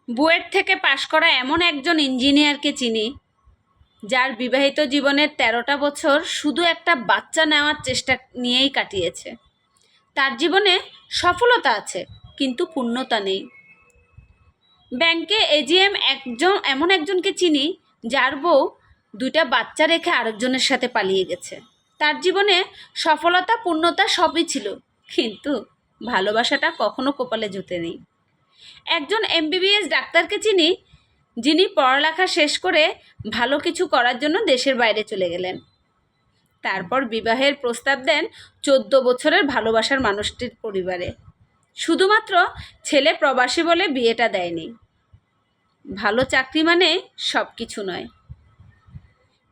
বুয়েট থেকে পাশ করা এমন একজন ইঞ্জিনিয়ারকে চিনি যার বিবাহিত জীবনের 13টা বছর শুধু একটা বাচ্চা নেওয়ার চেষ্টা নিয়েই কাটিয়েছে। তার জীবনে সফলতা আছে কিন্তু পূর্ণতা নেই। ব্যাংকে এজিএম এমন একজনকে চিনি যার বউ 2টা বাচ্চা রেখে আরেকজনের সাথে পালিয়ে গেছে। তার জীবনে সফলতা পূর্ণতা সবই ছিল, কিন্তু ভালোবাসাটা কখনো কপালে জুটে নেই। একজন এমবিবিএস ডাক্তারকে চিনি যিনি পড়ালেখা শেষ করে ভালো কিছু করার জন্য দেশের বাইরে চলে গেলেন। তারপর বিবাহের প্রস্তাব দেন 14 বছরের ভালোবাসার মানুষটির পরিবারে। শুধুমাত্র ছেলে প্রবাসী বলে বিয়েটা দেয়নি। ভালো চাকরি মানে সব কিছু নয়।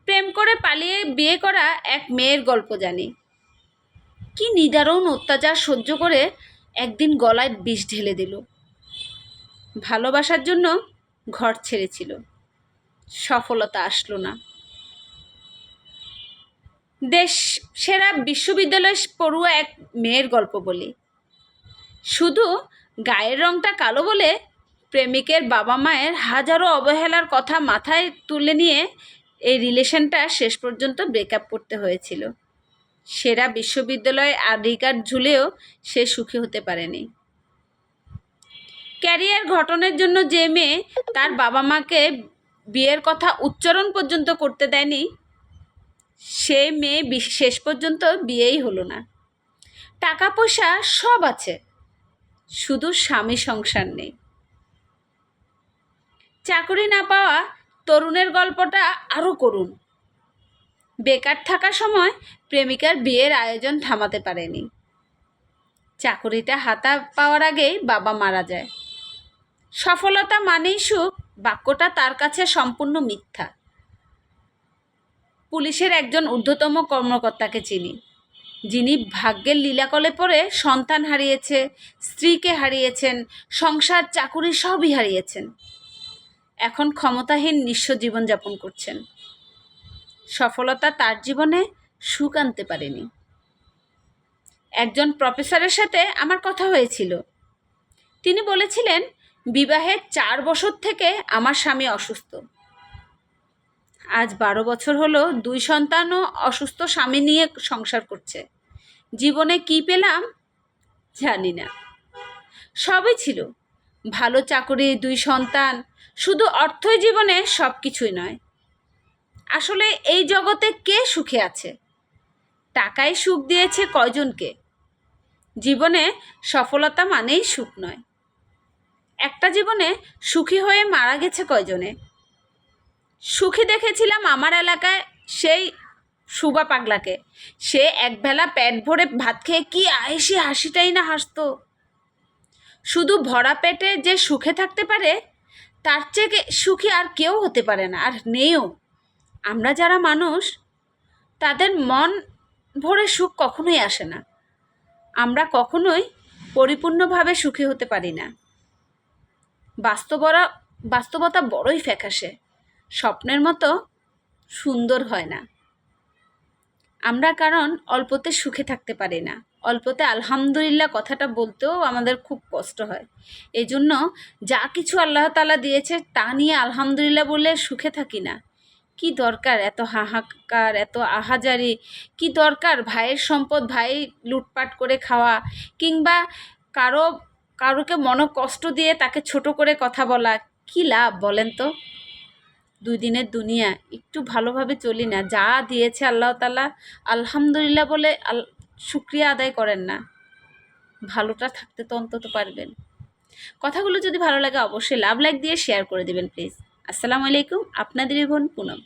প্রেম করে পালিয়ে বিয়ে করা এক মেয়ের গল্প জানি। কি নিদারুণ অত্যাচার সহ্য করে একদিন গলায় বিষ ঢেলে দিল। ভালোবাসার জন্য ঘর ছেড়েছিল, সফলতা আসলো না। দেশ সেরা বিশ্ববিদ্যালয় পড়ুয়া এক মেয়ের গল্প বলি। শুধু গায়ের রংটা কালো বলে প্রেমিকের বাবা মায়ের হাজারো অবহেলার কথা মাথায় তুলে নিয়ে এই রিলেশনটা শেষ পর্যন্ত ব্রেকআপ করতে হয়েছিল। সেরা বিশ্ববিদ্যালয়ে আইডি কার্ড ঝুলেও সে সুখী হতে পারেনি। ক্যারিয়ার গঠনের জন্য যে মেয়ে তার বাবা মাকে বিয়ের কথা উচ্চারণ পর্যন্ত করতে দেয়নি, সে মেয়ে শেষ পর্যন্ত বিয়েই হলো না। টাকা পয়সা সব আছে, শুধু স্বামী সংসার নেই। চাকরি না পাওয়া তরুণের গল্পটা আরও করুণ। বেকার থাকার সময় প্রেমিকার বিয়ের আয়োজন থামাতে পারেনি। চাকরিটা হাতে পাওয়ার আগেই বাবা মারা যায়। সফলতা মানেই সুখ বাক্যটা তার কাছে সম্পূর্ণ মিথ্যা। পুলিশের একজন ঊর্ধ্বতম কর্মকর্তাকে চিনি যিনি ভাগ্যের লীলাকলে পড়ে সন্তান হারিয়েছে, স্ত্রীকে হারিয়েছেন, সংসার চাকুরি সবই হারিয়েছেন। এখন ক্ষমতাহীন নিঃস্ব জীবনযাপন করছেন। সফলতা তার জীবনে সুখ আনতে পারেনি। একজন প্রফেসরের সাথে আমার কথা হয়েছিল। তিনি বলেছিলেন, বিবাহের 4 বছর থেকে আমার স্বামী অসুস্থ। আজ 12 বছর হলো 2 সন্তানও অসুস্থ স্বামী নিয়ে সংসার করছে। জীবনে কি পেলাম জানি না। সবই ছিল, ভালো চাকরি, 2 সন্তান। শুধু অর্থই জীবনে সব কিছুই নয়। আসলে এই জগতে কে সুখে আছে? টাকাই সুখ দিয়েছে কয়জনকে? জীবনে সফলতা মানেই সুখ নয়। একটা জীবনে সুখী হয়ে মারা গেছে কয়জনে? সুখী দেখেছিলাম আমার এলাকায় সেই সুবা পাগলাকে। সে একবেলা পেট ভরে ভাত খেয়ে কি আয়েসি হাসিটাই না হাসতো। শুধু ভরা পেটে যে সুখে থাকতে পারে তার চেয়ে সুখী আর কেউ হতে পারে না, আর নেও। আমরা যারা মানুষ তাদের মন ভরে সুখ কখনোই আসে না। আমরা কখনোই পরিপূর্ণভাবে সুখী হতে পারি না। বাস্তবতা বড়ই ফ্যাকাশে, স্বপ্নের মতো সুন্দর হয় না। আমরা কারণ অল্পতে সুখে থাকতে পারি না। অল্পতে আলহামদুলিল্লাহ কথাটা বলতেও আমাদের খুব কষ্ট হয়। এই জন্য যা কিছু আল্লাহ তাআলা দিয়েছে তা নিয়ে আলহামদুলিল্লাহ বলে সুখে থাকি না। কি দরকার এত হাহাকার, এত আহাজারি? কি দরকার ভাইয়ের সম্পদ ভাই লুটপাট করে খাওয়া, কিংবা কারোকে কষ্ট দিয়ে তাকে ছোট করে কথা বলা? কি লাভ বলেন তো? 2 দিনের দুনিয়া, একটু ভালোভাবে চলি না? যা দিয়েছে আল্লাহ তাআলা আলহামদুলিল্লাহ বলে শুকরিয়া আদায় করেন না? ভালোটা থাকতে তো অন্তত পারবেন। কথাগুলো যদি ভালো লাগে অবশ্যই লাইক দিয়ে শেয়ার করে দেবেন প্লিজ। আসসালামু আলাইকুম, আপনাদের বোন পুনম।